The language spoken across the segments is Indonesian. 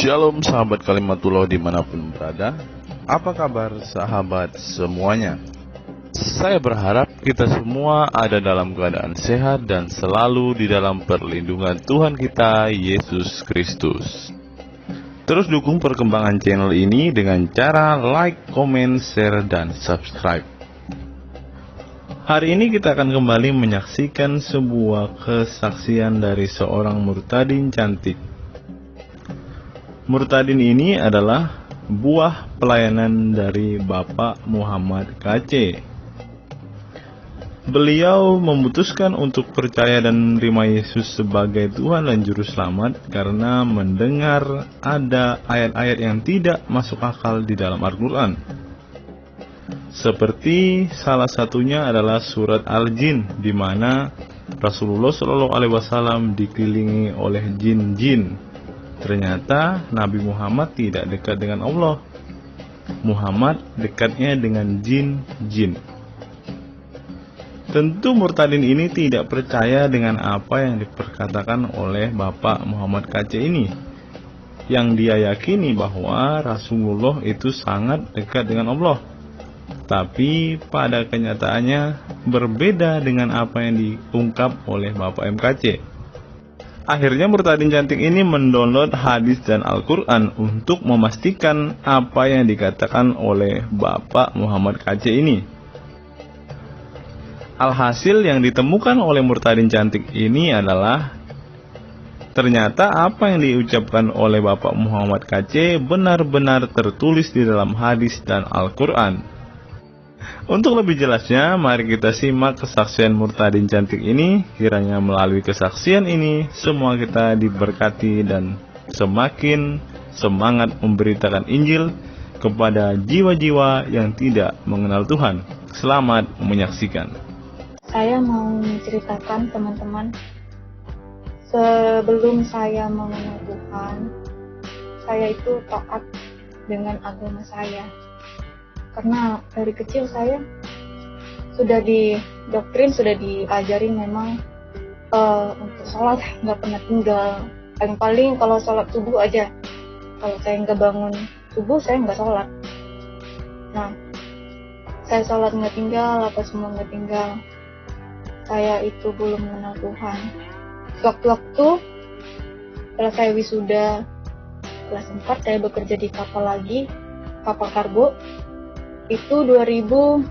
Shalom sahabat Kalimatullah dimanapun berada. Apa kabar sahabat semuanya? Saya berharap kita semua ada dalam keadaan sehat dan selalu di dalam perlindungan Tuhan kita Yesus Kristus. Terus dukung perkembangan channel ini dengan cara like, comment, share, dan subscribe. Hari ini kita akan kembali menyaksikan sebuah kesaksian dari seorang murtadin cantik. Murtadin ini adalah buah pelayanan dari Bapak Muhammad KC. Beliau memutuskan untuk percaya dan menerima Yesus sebagai Tuhan dan Juru Selamat karena mendengar ada ayat-ayat yang tidak masuk akal di dalam Al-Quran. Seperti salah satunya adalah surat Al-Jin, di mana Rasulullah SAW dikelilingi oleh jin-jin. Ternyata Nabi Muhammad tidak dekat dengan Allah. Muhammad dekatnya dengan jin-jin. Tentu murtadin ini tidak percaya dengan apa yang diperkatakan oleh Bapak Muhammad KC ini, yang dia yakini bahwa Rasulullah itu sangat dekat dengan Allah. Tapi pada kenyataannya berbeda dengan apa yang diungkap oleh Bapak MKC. Akhirnya murtadin cantik ini mendownload hadis dan Al-Quran untuk memastikan apa yang dikatakan oleh Bapak Muhammad KC ini. Alhasil yang ditemukan oleh murtadin cantik ini adalah ternyata apa yang diucapkan oleh Bapak Muhammad KC benar-benar tertulis di dalam hadis dan Al-Quran. Untuk lebih jelasnya, mari kita simak kesaksian murtadin cantik ini. Kiranya melalui kesaksian ini, semua kita diberkati dan semakin semangat memberitakan Injil kepada jiwa-jiwa yang tidak mengenal Tuhan. Selamat menyaksikan. Saya mau menceritakan teman-teman, sebelum saya mengenal Tuhan, saya itu taat dengan agama saya. Karena dari kecil saya sudah didoktrin, sudah diajarin memang untuk sholat nggak pernah tinggal. Paling-paling kalau sholat subuh aja, kalau saya nggak bangun subuh saya nggak sholat. Nah, saya sholat nggak tinggal, apa semua nggak tinggal. Saya itu belum mengenal Tuhan. Waktu-waktu setelah saya wisuda kelas 4, saya bekerja di kapal lagi, kapal kargo. Itu 2016,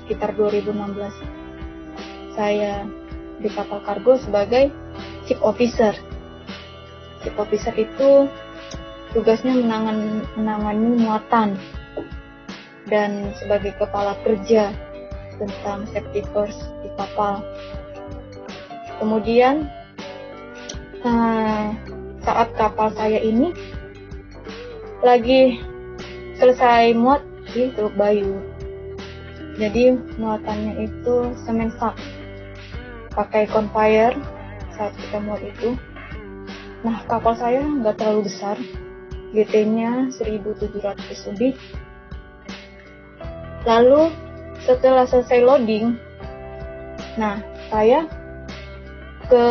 sekitar 2016. Saya di kapal kargo sebagai ship officer. Ship officer itu tugasnya menangani muatan dan sebagai kepala kerja tentang safety first di kapal. Kemudian saat kapal saya ini lagi selesai muat di Teluk Bayu. Jadi muatannya itu semen sak, pakai conveyor saat kita muat itu. Nah, kapal saya nggak terlalu besar, GT-nya 1700 lebih. Lalu setelah selesai loading, nah saya ke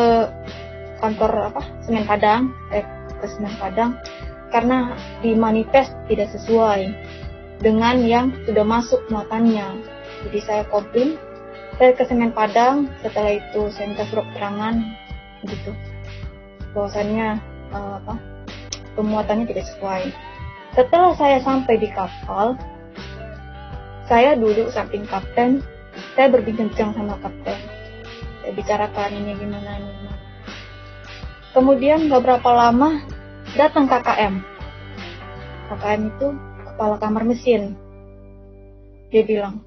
kantor Semen Padang, ke Semen Padang, karena di manifest tidak sesuai dengan yang sudah masuk muatannya. Jadi saya komplain, saya ke Semen Padang. Setelah itu saya minta surat keterangan gitu, bahwasannya pemuatannya tidak sesuai. Setelah saya sampai di kapal, saya duduk samping kapten, saya berbincang sama kapten, saya bicarakan ini gimana. Kemudian beberapa lama datang KKM. KKM itu kepala kamar mesin. Dia bilang,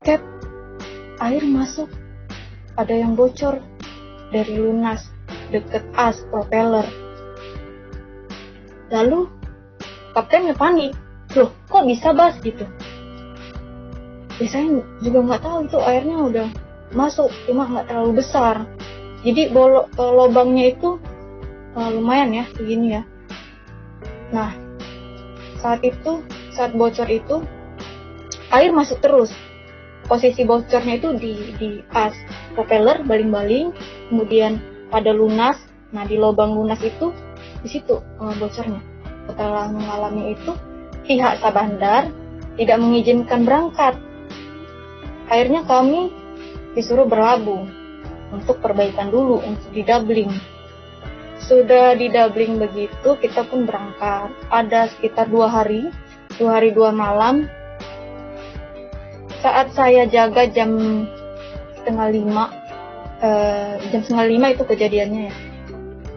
"Cap, air masuk. Ada yang bocor dari lunas deket as propeller." Lalu kaptennya panik. "Loh, kok bisa, Bas?" gitu. Ya saya juga nggak tahu, itu airnya udah masuk, cuma nggak terlalu besar. Jadi lubangnya itu lumayan ya, segini ya. Nah, saat bocor itu air masuk terus. Posisi bocornya itu di as propeller baling-baling, kemudian pada lunas. Nah, di lubang lunas itu di situ bocornya. Setelah mengalami itu, pihak Sabandar tidak mengizinkan berangkat. Akhirnya kami disuruh berlabuh untuk perbaikan dulu, untuk didabling. Sudah didabling begitu, kita pun berangkat. Ada sekitar 2 hari 2 malam. Saat saya jaga jam setengah 5 itu kejadiannya ya.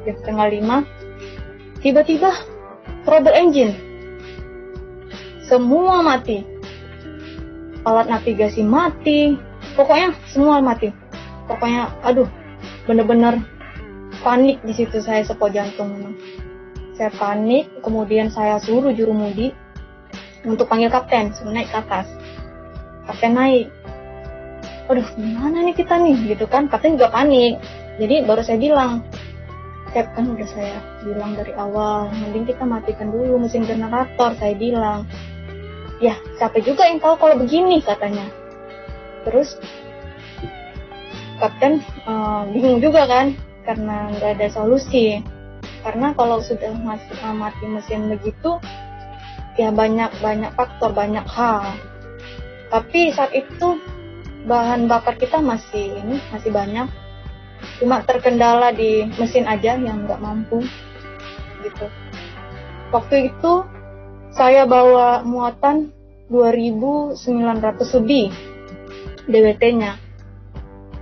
Jam setengah 5, tiba-tiba trouble engine. Semua mati. Alat navigasi mati. Pokoknya semua mati. Pokoknya aduh, bener-bener panik di situ saya, sepo jantung memang. Saya panik, kemudian saya suruh jurumudi untuk panggil kapten, suruh naik ke atas. Kapten naik. Aduh, gimana nih kita nih, gitu kan. Kapten juga panik. Jadi baru saya bilang, Cap, kan udah saya bilang dari awal, mending kita matikan dulu mesin generator, saya bilang. Ya, siapa juga yang tahu kalau begini, katanya. Terus Kapten bingung juga kan, karena nggak ada solusi. Karena kalau sudah mati mesin begitu, ya banyak faktor, banyak hal. Tapi saat itu bahan bakar kita masih banyak, cuma terkendala di mesin aja yang nggak mampu gitu. Waktu itu saya bawa muatan 2.900 lebih DWT-nya.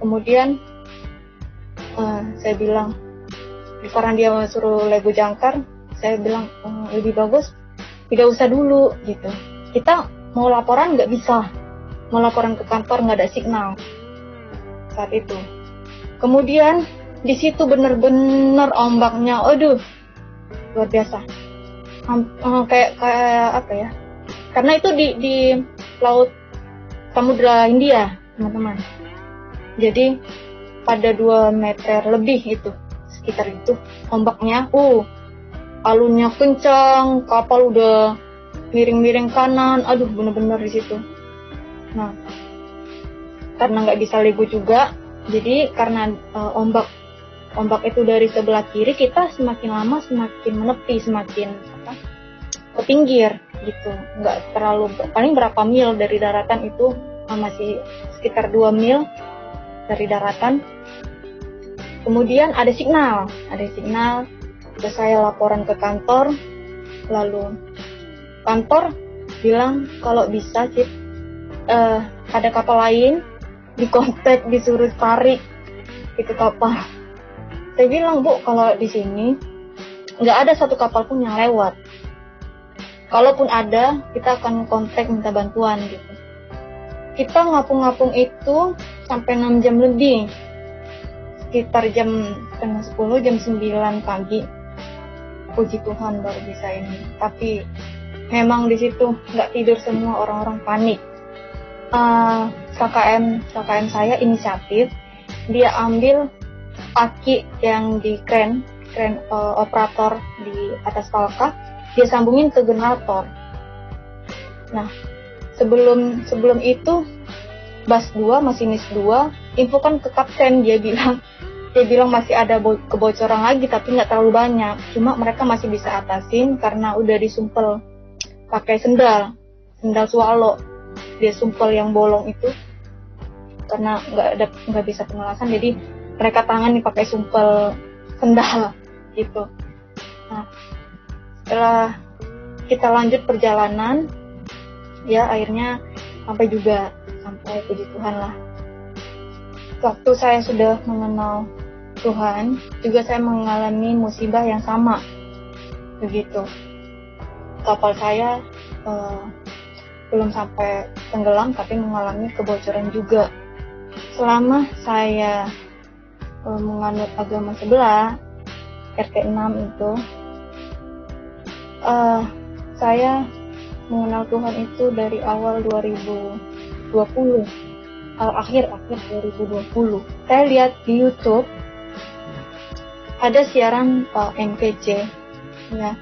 Kemudian saya bilang, karena dia suruh Lego jangkar, saya bilang lebih bagus tidak usah dulu gitu. Kita mau laporan nggak bisa, mau laporan ke kantor nggak ada signal saat itu. Kemudian di situ bener-bener ombaknya, aduh luar biasa. Kayak apa ya? Karena itu di laut Samudra Hindia, teman-teman. Jadi pada 2 meter lebih itu, sekitar itu ombaknya. Alunnya kencang, kapal udah miring-miring kanan. Aduh, bener-bener di situ. Nah, karena nggak bisa lego juga, jadi karena ombak itu dari sebelah kiri, kita semakin lama semakin menepi, semakin ke pinggir gitu. Nggak terlalu, paling berapa mil dari daratan itu, masih sekitar 2 mil dari daratan. Kemudian ada signal. Terus saya laporan ke kantor, lalu kantor bilang kalau bisa Cip, ada kapal lain, dikontak, disuruh tarik itu kapal. Saya bilang, Bu, kalau di sini nggak ada satu kapal pun yang lewat. Kalaupun ada, kita akan kontak minta bantuan gitu. Kita ngapung-ngapung itu sampai 6 jam lebih. Sekitar jam setengah 10, jam 9 pagi. Puji Tuhan baru bisa ini. Tapi memang di situ nggak tidur semua, orang-orang panik. KKM saya inisiatif, dia ambil aki yang di kren operator di atas palka, dia sambungin ke generator. Nah, sebelum itu Bas 2, masinis 2, infokan ke kapten, dia bilang masih ada kebocoran lagi, tapi nggak terlalu banyak. Cuma mereka masih bisa atasin karena udah disumpel pakai sendal swallow. Dia sumpel yang bolong itu karena nggak bisa pengelasan, jadi mereka tangani pakai sumpel sendal gitu. Nah, setelah kita lanjut perjalanan, ya akhirnya sampai puji Tuhan lah. Waktu saya sudah mengenal Tuhan, juga saya mengalami musibah yang sama begitu. Kapal saya belum sampai tenggelam, tapi mengalami kebocoran juga. Selama saya menganut agama sebelah, RT 6 itu, saya mengenal Tuhan itu dari awal 2020, akhir 2020. Saya lihat di YouTube ada siaran MPC, ya.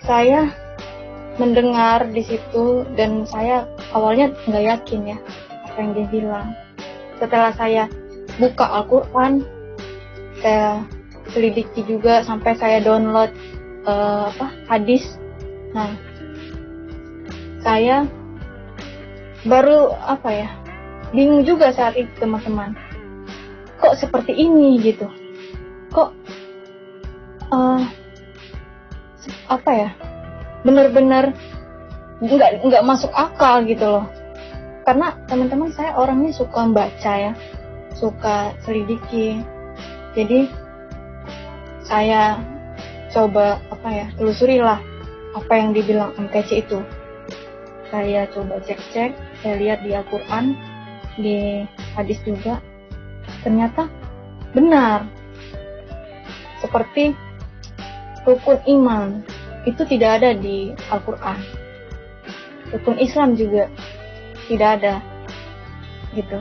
Saya mendengar di situ dan saya awalnya nggak yakin ya apa yang dia bilang. Setelah saya buka Al-Quran, saya selidiki juga sampai saya download hadis. Nah, saya baru bingung juga saat itu, teman-teman. Kok seperti ini gitu? Kok benar-benar nggak masuk akal gitu loh. Karena teman-teman, saya orangnya suka membaca ya, suka selidiki. Jadi saya coba telusuri lah apa yang dibilang MKC itu. Saya coba cek-cek, saya lihat di Al-Quran, di hadis juga, ternyata benar. Seperti rukun iman itu tidak ada di Al-Quran, rukun Islam juga tidak ada gitu.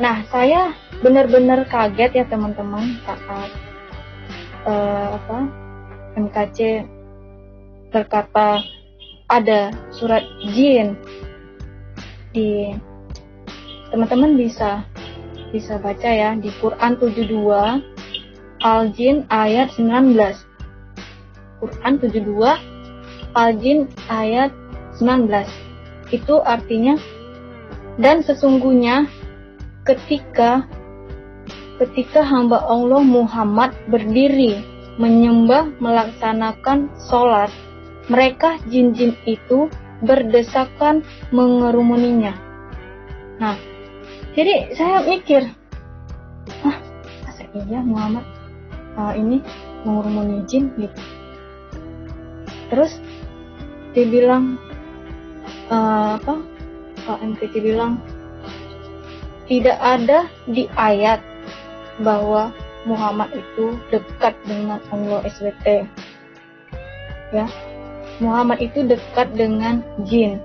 Nah, saya benar-benar kaget ya teman-teman saat MKC berkata ada surat jin. Teman-teman bisa baca ya di Quran 72 Al-Jin ayat 19. Quran 72 Al-Jin ayat 19. Itu artinya, dan sesungguhnya ketika hamba Allah Muhammad berdiri menyembah melaksanakan sholat, mereka jin-jin itu berdesakan mengerumuninya. Nah, jadi saya mikir, masa iya Muhammad ini mengurumuni jin gitu. Terus dibilang MKC bilang tidak ada di ayat bahwa Muhammad itu dekat dengan Allah SWT. Ya, Muhammad itu dekat dengan jin.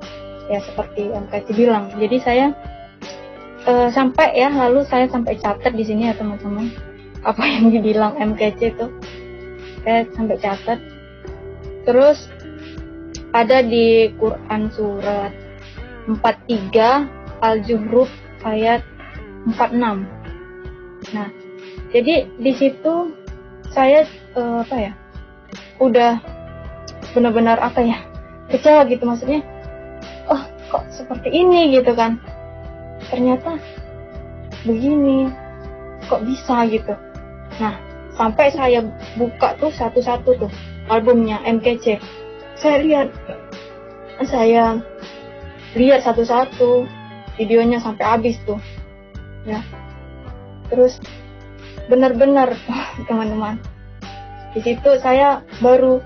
Ya, seperti MKC bilang. Jadi saya lalu saya sampai catat di sini ya teman-teman, apa yang dibilang MKC itu. Saya sampai catat. Terus ada di Quran surat 43 Al-Zuhruf ayat 46. Nah, jadi di situ saya udah benar-benar kecewa gitu, maksudnya kok seperti ini gitu kan, ternyata begini, kok bisa gitu. Nah, sampai saya buka tuh satu-satu tuh albumnya MKC, saya lihat satu-satu videonya sampai habis tuh ya. Terus benar-benar teman-teman, di situ saya baru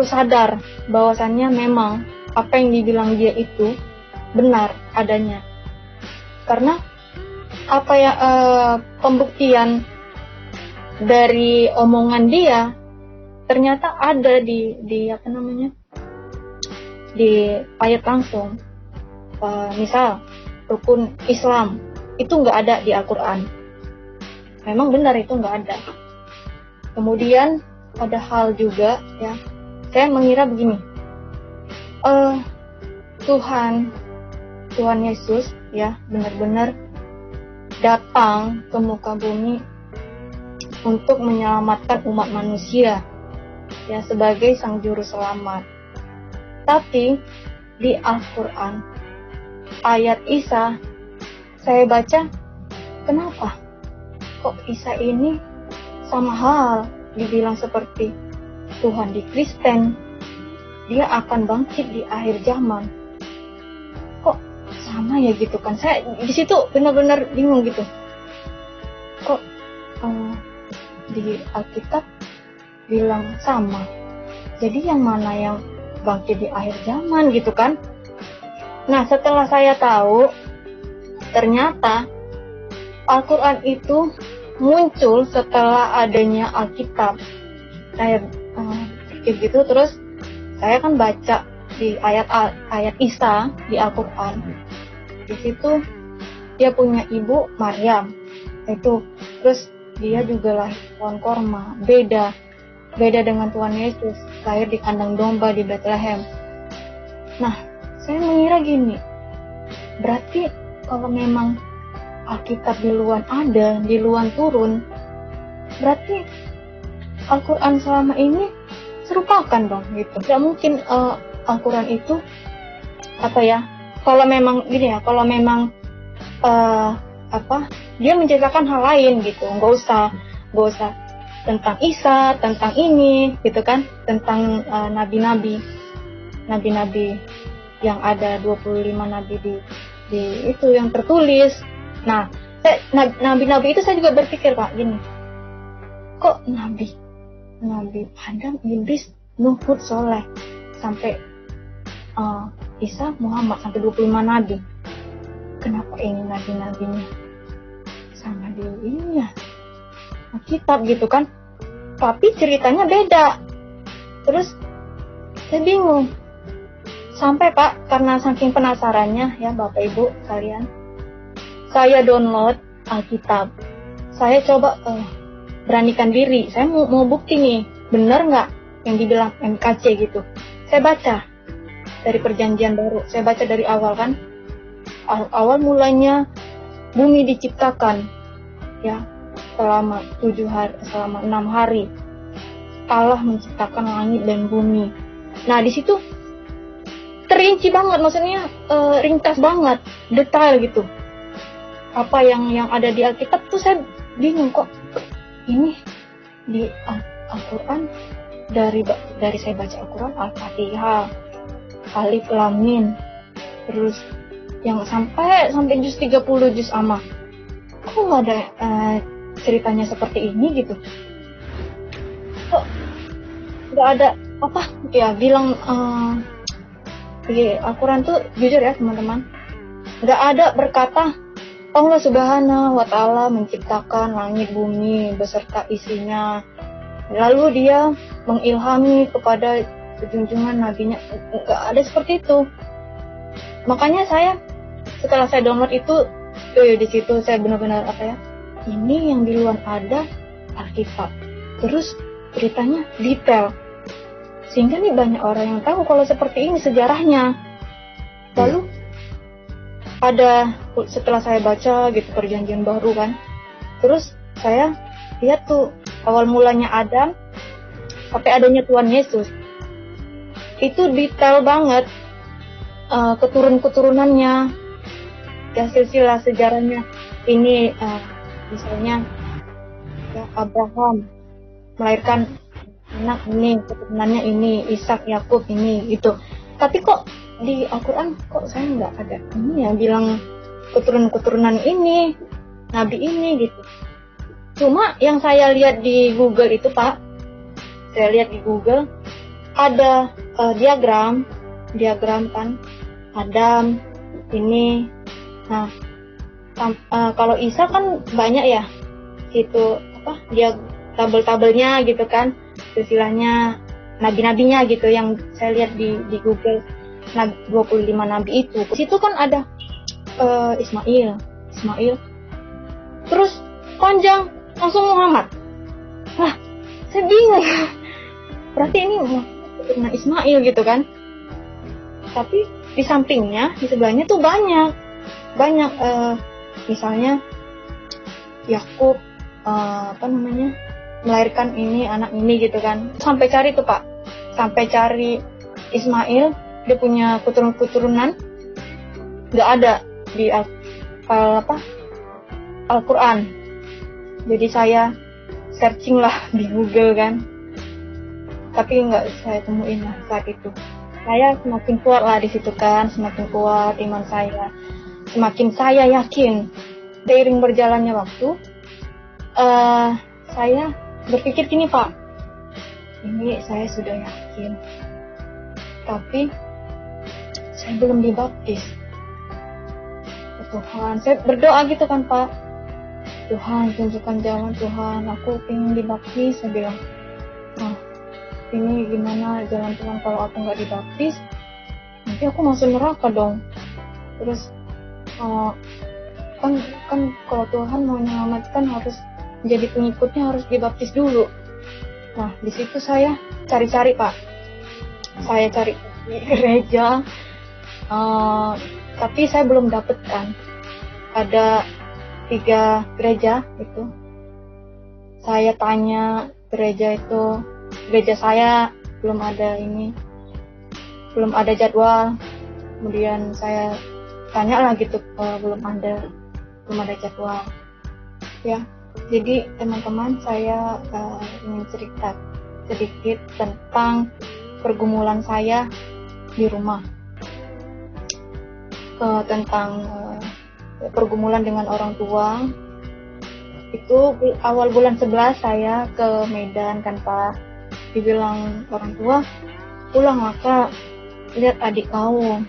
sadar bahwasannya memang apa yang dibilang dia itu benar adanya. Karena pembuktian dari omongan dia ternyata ada di ayat langsung. Misal rukun Islam itu nggak ada di Al-Quran. Memang benar itu nggak ada. Kemudian ada hal juga ya, saya mengira begini, Tuhan Yesus ya benar-benar datang ke muka bumi untuk menyelamatkan umat manusia ya, sebagai sang juru selamat. Tapi di Al-Quran ayat Isa saya baca, kenapa kok Isa ini sama hal dibilang seperti Tuhan di Kristen, dia akan bangkit di akhir zaman. Kok sama ya gitu kan? Saya di situ benar-benar bingung gitu. Kok di Alkitab bilang sama, jadi yang mana yang bangkit di akhir zaman gitu kan? Nah, setelah saya tahu, ternyata Al-Quran itu muncul setelah adanya Alkitab. Saya pikir gitu, terus saya kan baca di ayat Isa di Al-Quran. Di situ dia punya ibu Maryam, itu terus dia juga lahir pohon korma, beda dengan Tuhan Yesus, lahir di kandang domba di Bethlehem. Nah, saya mengira gini, berarti kalau memang Alkitab di luar ada, di luar turun, berarti Al-Quran selama ini serupakan dong gitu. Tidak mungkin Al-Quran itu kalau memang gini ya, kalau memang dia menceritakan hal lain gitu, nggak usah tentang Isa, tentang ini gitu kan, tentang nabi-nabi yang ada 25 nabi di itu yang tertulis. Nah, nabi-nabi itu saya juga berpikir Pak gini, kok nabi Adam, Idris, Nuh, Hud, Soleh sampai Isa, Muhammad sampai 25 nabi. Kenapa ini nabi-nabinya sama di ini ya kitab gitu kan? Tapi ceritanya beda. Terus saya bingung. Sampai Pak, karena saking penasarannya ya Bapak Ibu kalian, saya download Alkitab. Saya coba beranikan diri. Saya mau bukti nih, benar nggak yang dibilang MKC gitu. Saya baca dari Perjanjian Baru. Saya baca dari awal kan. Awal mulanya bumi diciptakan ya selama 6 hari Allah menciptakan langit dan bumi. Nah di situ terinci banget, maksudnya ringkas banget, detail gitu. Apa yang ada di Alkitab tuh saya bingung kok ini di Al-Quran dari saya baca Al-Quran Al-Fatihah, Alif Lam Mim, terus yang sampai juz 30 juz amma. Kok nggak ada ceritanya seperti ini gitu? Kok nggak ada bilang di Al-Quran tuh jujur ya teman-teman, nggak ada berkata Allah Subhanahu wa Ta'ala menciptakan langit bumi beserta isinya, lalu Dia mengilhami kepada junjungan nabinya. Nggak ada seperti itu. Makanya setelah saya download itu, di situ saya benar-benar ini yang di luar ada Alkitab. Terus ceritanya detail, sehingga nih banyak orang yang tahu kalau seperti ini sejarahnya. Lalu setelah saya baca gitu Perjanjian Baru kan, terus saya lihat tuh awal mulanya Adam sampai adanya Tuhan Yesus, itu detail banget. Keturunannya ya, silsilah sejarahnya ini misalnya ya, Abraham melahirkan anak ini, keturunannya ini, Ishak, Yakub ini itu. Tapi kok di Al-Quran kok saya nggak ada ini ya bilang keturunan ini, nabi ini gitu. Cuma yang saya lihat di Google itu Pak, saya lihat di Google ada diagram kan Adam ini. Nah kalau Isa kan banyak ya itu dia tabel-tabelnya gitu kan, silsilahnya nabi-nabinya gitu yang saya lihat di Google. 25 nabi itu. Di situ kan ada Ismail. Terus panjang langsung Muhammad. Nah, saya bingung. Berarti ini keturunan Ismail gitu kan. Tapi di sampingnya, di sebelahnya tuh banyak misalnya Yakub melahirkan ini, anak ini gitu kan. Sampai cari tuh Pak. Sampai cari Ismail, dia punya keturunan, nggak ada di Al-Quran. Jadi saya searching lah di Google kan, tapi nggak saya temuin lah saat itu. Saya semakin kuat lah di situ kan, semakin kuat iman saya, semakin saya yakin. Seiring berjalannya waktu, saya berpikir gini Pak, ini saya sudah yakin, tapi saya belum dibaptis. Tuhan, saya berdoa gitu kan Pak, Tuhan tunjukkan jalan Tuhan, aku ingin dibaptis. Saya bilang, ini gimana jalan Tuhan kalau aku nggak dibaptis, nanti aku masuk neraka dong. Terus kan kalau Tuhan mau menyelamatkan harus jadi pengikutnya harus dibaptis dulu. Nah di situ saya cari-cari Pak, saya cari di gereja, tapi saya belum dapatkan. Ada 3 gereja itu. Saya tanya gereja saya belum ada jadwal. Kemudian saya tanya lah gitu, belum ada jadwal ya. Jadi teman-teman, saya ingin cerita sedikit tentang pergumulan saya di rumah, tentang pergumulan dengan orang tua. Itu awal bulan 11 saya ke Medan kan Pak. Dibilang orang tua, pulang Kak, lihat adik kau.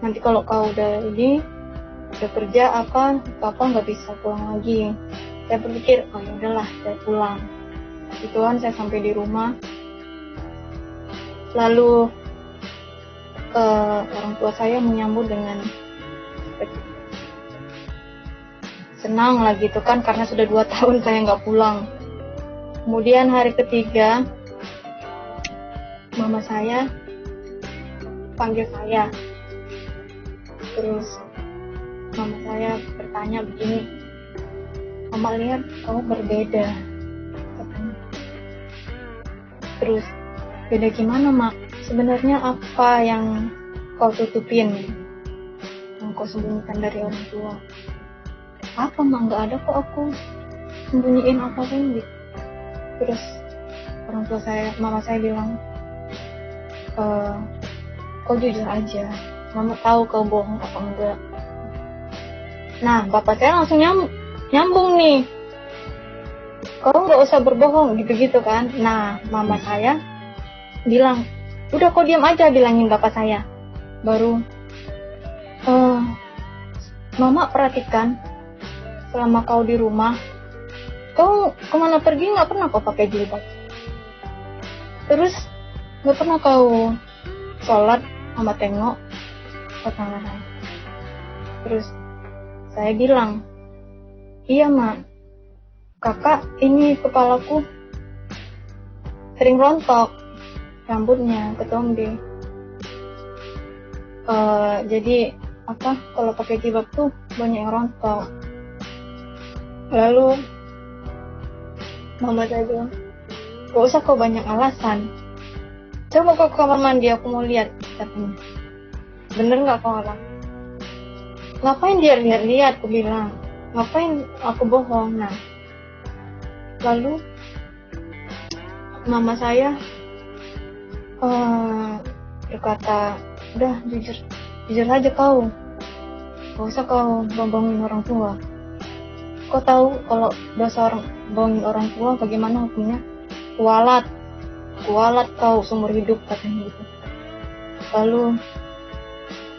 Nanti kalau kau udah kerja apa nggak bisa pulang lagi. Saya berpikir, oh ya udahlah, saya pulang. Ituan saya sampai di rumah. Lalu orang tua saya menyambut dengan senang lah gitu kan, karena sudah 2 tahun saya nggak pulang. Kemudian hari ketiga, mama saya panggil saya. Terus mama saya bertanya begini, mama lihat kamu berbeda katanya. Terus, beda gimana mak? Sebenarnya apa yang kau tutupin, yang kau sembunyikan dari orang tua? Apa mak? Nggak ada kok aku sembunyiin apapun gitu. Terus mama saya bilang, kau jujur aja, mama tahu kau bohong apa enggak. Nah, bapak saya langsung nyambung nih, kau nggak usah berbohong gitu-gitu kan. Nah, mama saya bilang, udah kau diam aja, bilangin bapak saya. Baru mama perhatikan, selama kau di rumah, kau kemana pergi nggak pernah kau pakai jilbab. Terus nggak pernah kau sholat sama tengok pasangan saya. Terus saya bilang, iya mak, kakak ini kepalaku sering rontok, rambutnya ketombe. Jadi kalau pakai jilbab tuh banyak yang rontok. Lalu mama saya bilang, gak usah kau banyak alasan, coba kau ke kamar mandi, aku mau lihat katanya. Bener gak kau orang? Ngapain dia lihat-lihat, aku bilang, ngapain aku bohong. Nah, lalu mama saya berkata, udah jujur aja kau, gak usah kau bohongin orang tua. Kau tahu kalau dosa orang bohongin orang tua bagaimana hukumnya? Kualat kau seumur hidup, katanya gitu. Lalu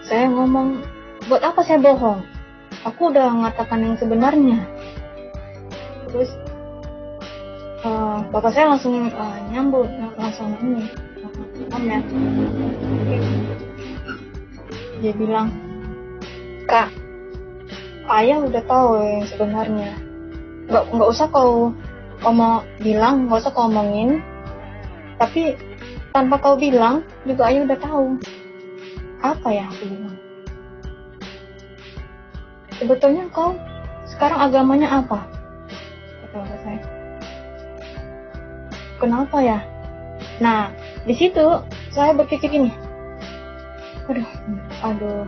saya ngomong, buat apa saya bohong? Aku udah mengatakan yang sebenarnya. Terus bapak saya langsung nyambut, langsung ini, komen. Dia bilang, Kak, ayah udah tahu yang sebenarnya. Nggak usah kau bilang, nggak usah kau omongin. Tapi tanpa kau bilang juga ayah udah tahu. Apa ya aku bilang? Sebetulnya kau sekarang agamanya apa? Kata bapak saya. Kenapa ya? Nah, di situ saya berpikir gini. Aduh.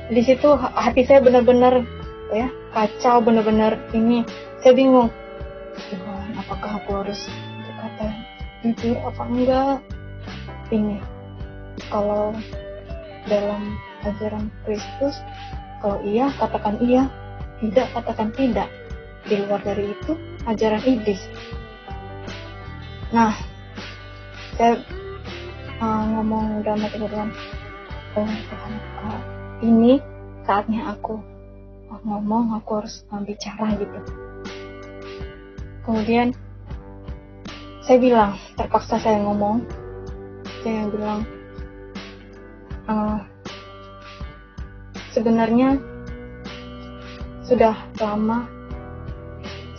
Di situ hati saya benar-benar ya kacau, benar-benar ini. Saya bingung. Tuhan, apakah aku harus berkata jujur apa enggak? Ini kalau dalam ajaran Kristus, kalau iya katakan iya, tidak katakan tidak. Di luar dari itu ajaran iblis. Nah, saya ngomong dalam hati Tuhan, oh Tuhan, ini saatnya aku ngomong, aku harus bicara gitu. Kemudian saya bilang, terpaksa saya ngomong, saya bilang, sebenarnya sudah lama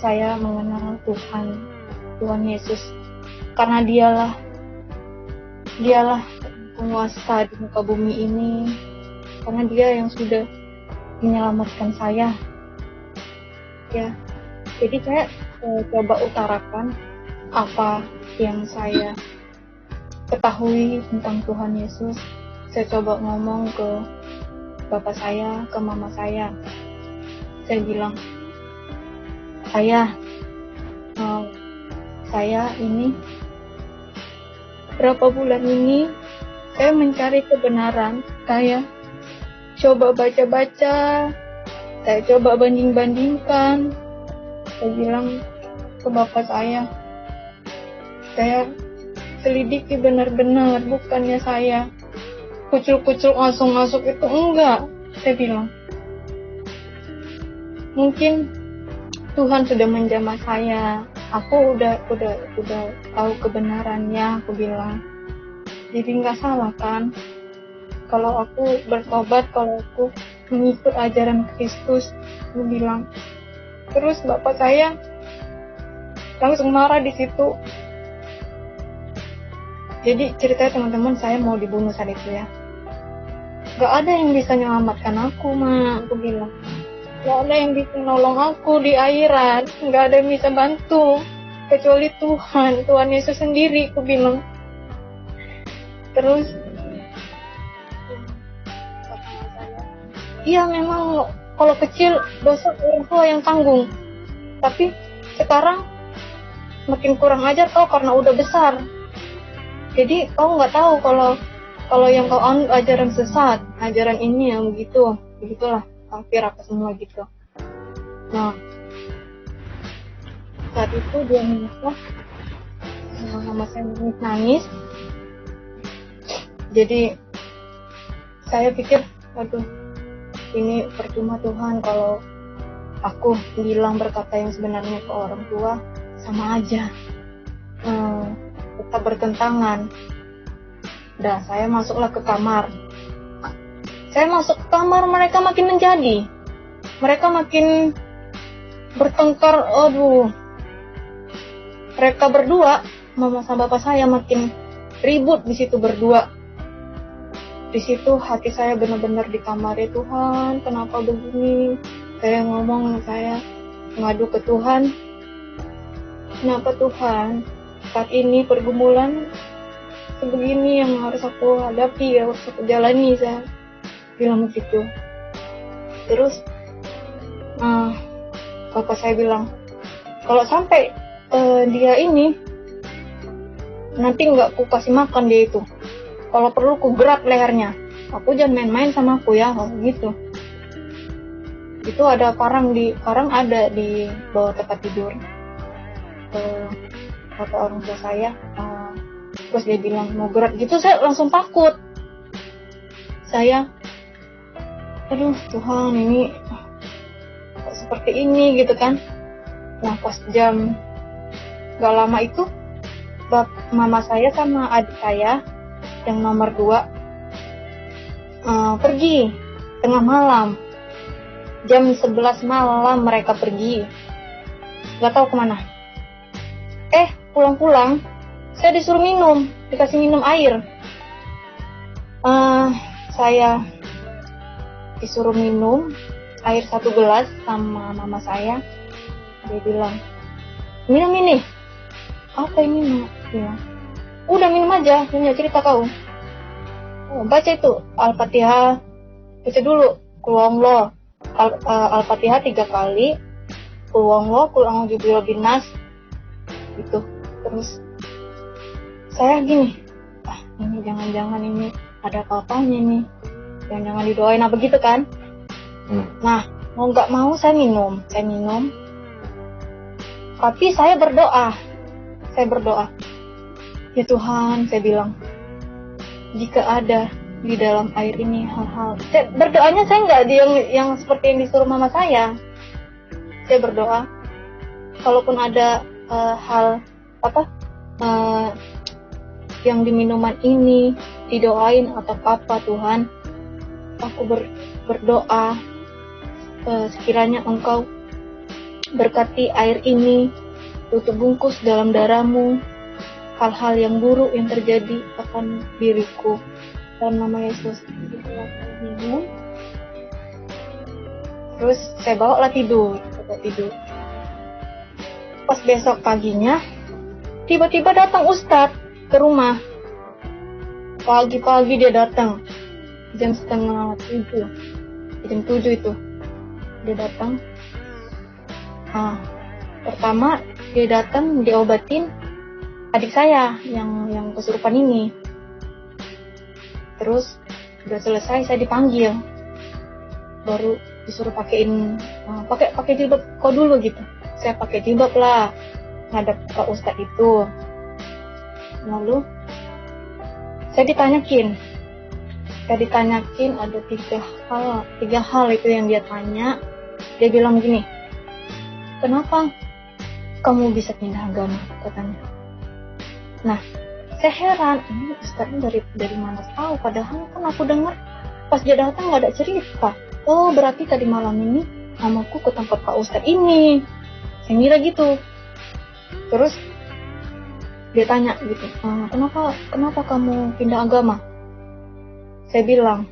saya mengenal Tuhan Yesus, karena dialah penguasa di muka bumi ini, karena dia yang sudah menyelamatkan saya ya. Jadi saya coba utarakan apa yang saya ketahui tentang Tuhan Yesus. Saya coba ngomong ke bapak saya, ke mama saya. Saya bilang, saya ini berapa bulan ini saya mencari kebenaran. Saya coba baca-baca, saya coba banding-bandingkan. Saya bilang ke bapak saya selidiki benar-benar, bukannya saya kucuk-kucuk masuk itu, enggak. Saya bilang, mungkin Tuhan sudah menjamah saya. Aku udah tahu kebenarannya, aku bilang. Jadi nggak salah kan kalau aku bertobat, kalau aku mengikut ajaran Kristus, aku bilang. Terus bapak saya langsung marah di situ. Jadi ceritanya teman-teman, saya mau dibunuh saat itu ya. Gak ada yang bisa menyelamatkan aku, Ma, aku bilang. Gak ada yang bisa nolong aku di akhirat. Gak ada yang bisa bantu kecuali Tuhan Yesus sendiri, aku bilang. Terus iya, memang kalau kecil dosa orang tua yang tanggung, tapi sekarang makin kurang ajar kau karena udah besar. Jadi kau nggak tahu kalau yang kau anut ajaran sesat, ajaran ini yang begitulah kafir apa semua gitu. Nah, saat itu dia menikah, mama saya nangis. Jadi saya pikir, waduh, ini percuma Tuhan kalau aku bilang berkata yang sebenarnya ke orang tua, sama aja tetap bertentangan. Dah, saya masuklah ke kamar. Saya masuk ke kamar, mereka makin menjadi. Mereka makin bertengkar. Aduh, mereka berdua, mama sama bapak saya makin ribut di situ berdua. Di situ hati saya benar-benar di kamar, ya Tuhan, kenapa begini? Saya ngomong, saya ngadu ke Tuhan. Kenapa Tuhan? Saat ini pergumulan sebegini yang harus aku hadapi, harus aku jalani, saya bilang begitu. Terus bapak saya bilang, kalau sampai dia ini nanti nggak ku kasih makan dia itu, kalau perlu ku gerak lehernya, aku jangan main-main sama aku ya, gitu. Itu ada karang ada di bawah tempat tidur kata orang tua saya. Terus dia bilang mau gerak gitu, saya langsung takut. Saya, aduh Tuhan, ini kok seperti ini gitu kan. Nah, pas jam gak lama itu, mama saya sama adik saya yang nomor 2 pergi tengah malam. Jam 11 malam mereka pergi, gak tahu kemana. Pulang-pulang saya disuruh dikasih minum air. Saya disuruh minum air 1 gelas sama mama saya. Dia bilang, minum ini. Apa ini, Mak? Bilang, udah minum aja, punya cerita kau. Baca itu Al-Fatihah, baca dulu Qul huwallahu. Al-Fatihah 3 kali, Qul huwallahu, Qul a'udzu birabbin nas, gitu. Terus saya gini, ini jangan-jangan ini ada apa-apanya nih, jangan-jangan didoain apa gitu kan. Nah, mau nggak mau saya minum. Tapi saya berdoa, ya Tuhan, saya bilang, jika ada di dalam air ini hal-hal, berdoanya saya nggak yang seperti yang disuruh mama saya. Saya berdoa, kalaupun ada hal yang di minuman ini didoain atau apa Tuhan, aku berdoa sekiranya Engkau berkati air ini, tutup bungkus dalam darah-Mu hal-hal yang buruk yang terjadi akan diriku, dalam nama Yesus. Terus saya bawalah tidur. pas besok paginya tiba-tiba datang Ustadz ke rumah. Pagi-pagi dia datang jam 6:30, jam 7 itu dia datang. Pertama dia datang diobatin adik saya yang kesurupan ini. Terus udah selesai saya dipanggil, baru disuruh pakai jilbab kok dulu gitu. Saya pakai jilbab lah ngadep Pak Ustadz itu. Lalu saya ditanyakin ada tiga hal itu yang dia tanya. Dia bilang gini, kenapa kamu bisa pindah agama, katanya. Nah, saya heran, ini Ustadznya dari mana tahu, padahal kan aku dengar pas dia datang nggak ada cerita. Oh, berarti tadi malam ini namaku ke tempat Pak Ustadz ini. Saya ngira gitu. Terus dia tanya gitu, kenapa kamu pindah agama? Saya bilang,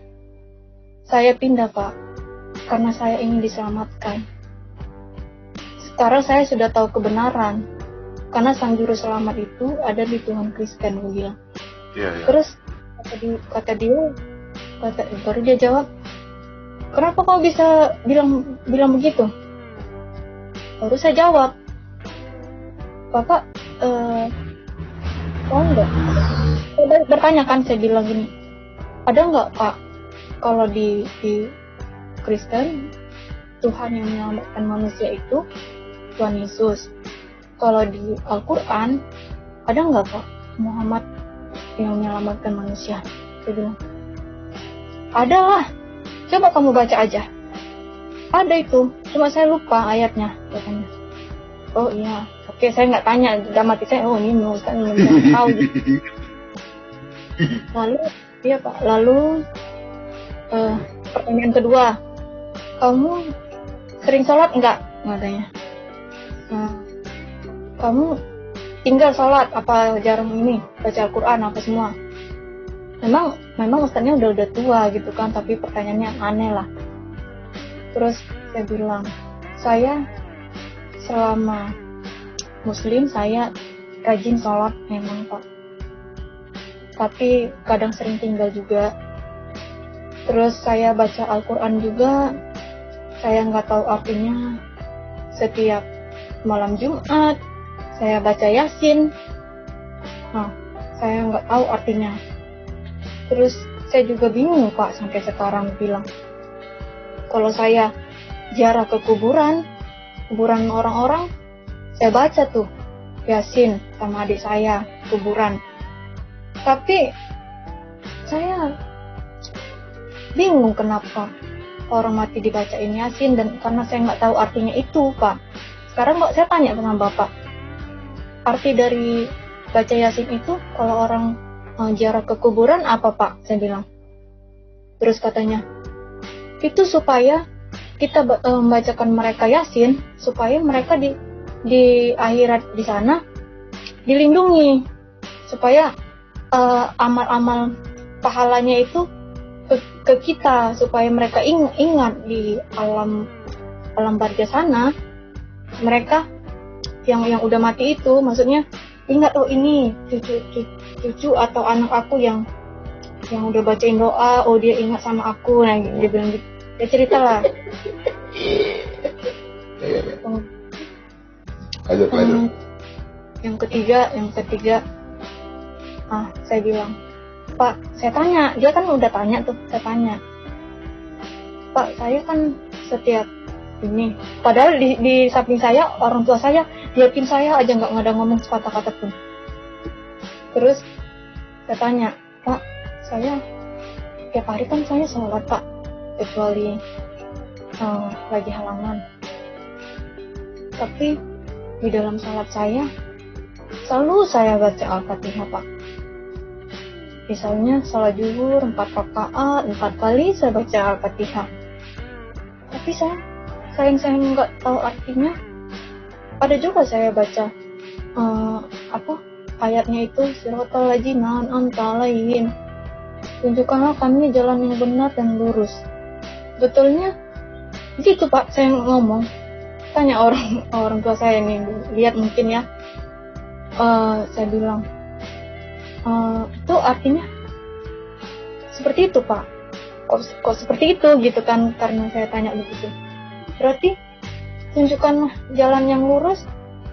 saya pindah Pak, karena saya ingin diselamatkan. Sekarang saya sudah tahu kebenaran, karena sang juru selamat itu ada di Tuhan Kristen, gue bilang. Iya. Terus kata dia, baru dia jawab, kenapa kau bisa bilang begitu? Baru saya jawab, Bapak, tahu nggak? Saya bertanya kan, saya bilang gini, ada nggak Pak, kalau di Kristen Tuhan yang menyelamatkan manusia itu Tuhan Yesus. Kalau di Al-Quran ada nggak Pak Muhammad yang menyelamatkan manusia? Saya bilang, ada lah, coba kamu baca aja. Ada itu, cuma saya lupa ayatnya, katanya. Oh iya, oke, saya nggak tanya, dalam hati saya, oh ini Ustaz belum tahu gitu. Lalu pertanyaan kedua, kamu sering sholat enggak? Katanya. Kamu tinggal sholat apa jarang ini baca Al-Quran apa semua? Memang Ustaznya udah tua gitu kan, tapi pertanyaannya aneh lah. Terus saya bilang, saya selama Muslim saya rajin sholat memang Pak, tapi kadang sering tinggal juga. Terus saya baca Al-Quran juga, saya nggak tahu artinya. Setiap malam Jumat saya baca Yasin, saya nggak tahu artinya. Terus saya juga bingung Pak sampai sekarang, bilang kalau saya ziarah ke kuburan orang-orang, saya baca tuh Yasin sama adik saya kuburan. Tapi saya bingung kenapa orang mati dibacain Yasin, dan karena saya nggak tahu artinya itu Pak. Sekarang saya tanya sama Bapak, arti dari baca Yasin itu kalau orang ziarah ke kuburan apa Pak? Saya bilang. Terus katanya, itu supaya kita membacakan mereka Yasin, supaya mereka di akhirat di sana dilindungi, supaya amal-amal pahalanya itu ke kita, supaya mereka ingat di alam barzah sana, mereka yang udah mati itu, maksudnya ingat, oh ini cucu atau anak aku yang udah bacain doa, oh dia ingat sama aku. Nah, dia bilang gitu, dia cerita lah. Lanjut. Yang ketiga, saya bilang, Pak, saya tanya, dia kan udah tanya tuh, saya tanya, Pak, saya kan setiap ini, padahal di samping saya orang tua saya liatin saya aja, nggak ada ngomong sepatah kata pun. Terus saya tanya, Pak, saya tiap hari kan saya sholat Pak, kecuali lagi halangan. Tapi di dalam sholat saya selalu saya baca Al-Fatihah Pak. Misalnya sholat zuhur 4 rakaat, 4 kali saya baca Al-Fatihah. Tapi saya nggak tahu artinya. Ada juga saya baca ayatnya itu, siratal ladzina an'amta alaihim, tunjukkanlah kami jalan yang benar dan lurus. Betulnya gitu Pak, saya ngomong. tanya orang tua saya nih, lihat mungkin ya. Saya bilang, itu artinya seperti itu Pak. Kok seperti itu gitu kan, karena saya tanya begitu. Berarti tunjukkanlah jalan yang lurus.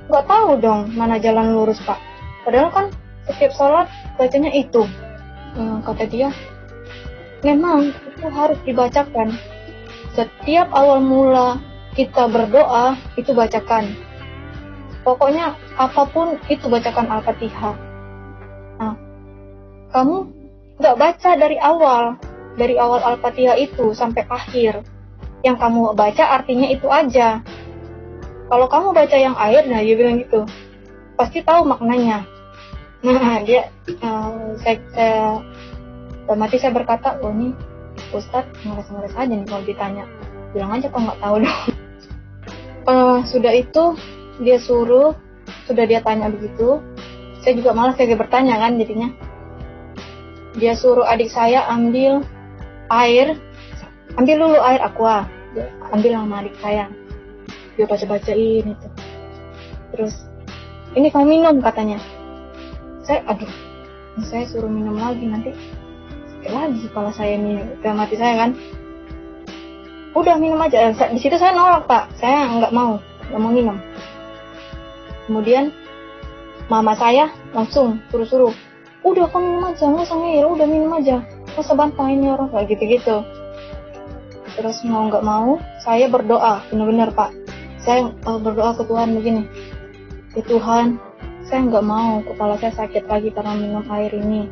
Nggak tahu dong mana jalan lurus Pak. Padahal kan setiap sholat bacanya itu. Kata dia, memang itu harus dibacakan. Setiap awal mula kita berdoa itu bacakan. Pokoknya apapun itu bacakan Al-Fatihah. Nah, kamu nggak baca dari awal Al-Fatihah itu sampai akhir. Yang kamu baca artinya itu aja. Kalau kamu baca yang akhir, nah dia bilang gitu, pasti tahu maknanya. Nah dia, saya mati saya berkata, oh ini Ustadz ngeres-ngeres aja nih kalau ditanya. Bilang aja kok nggak tahu dong. Sudah itu dia suruh, sudah dia tanya begitu, saya juga malas saya bertanya kan jadinya. Dia suruh adik saya ambil dulu air aqua, ambil sama adik saya. Dia baca-bacain itu. Terus, ini kamu minum katanya. Saya suruh minum lagi, nanti sakit lagi kepala saya nih, dalam hati saya kan. Udah minum aja. Di situ saya nolak Pak, saya nggak mau minum. Kemudian mama saya langsung suruh, udah kamu minum aja, nggak usah ngeyel, udah minum aja, nggak usah bantah ini orang kayak gitu-gitu. Terus mau nggak mau saya berdoa, benar-benar Pak. Saya berdoa ke Tuhan begini, ya Tuhan, saya nggak mau kepala saya sakit lagi karena minum air ini.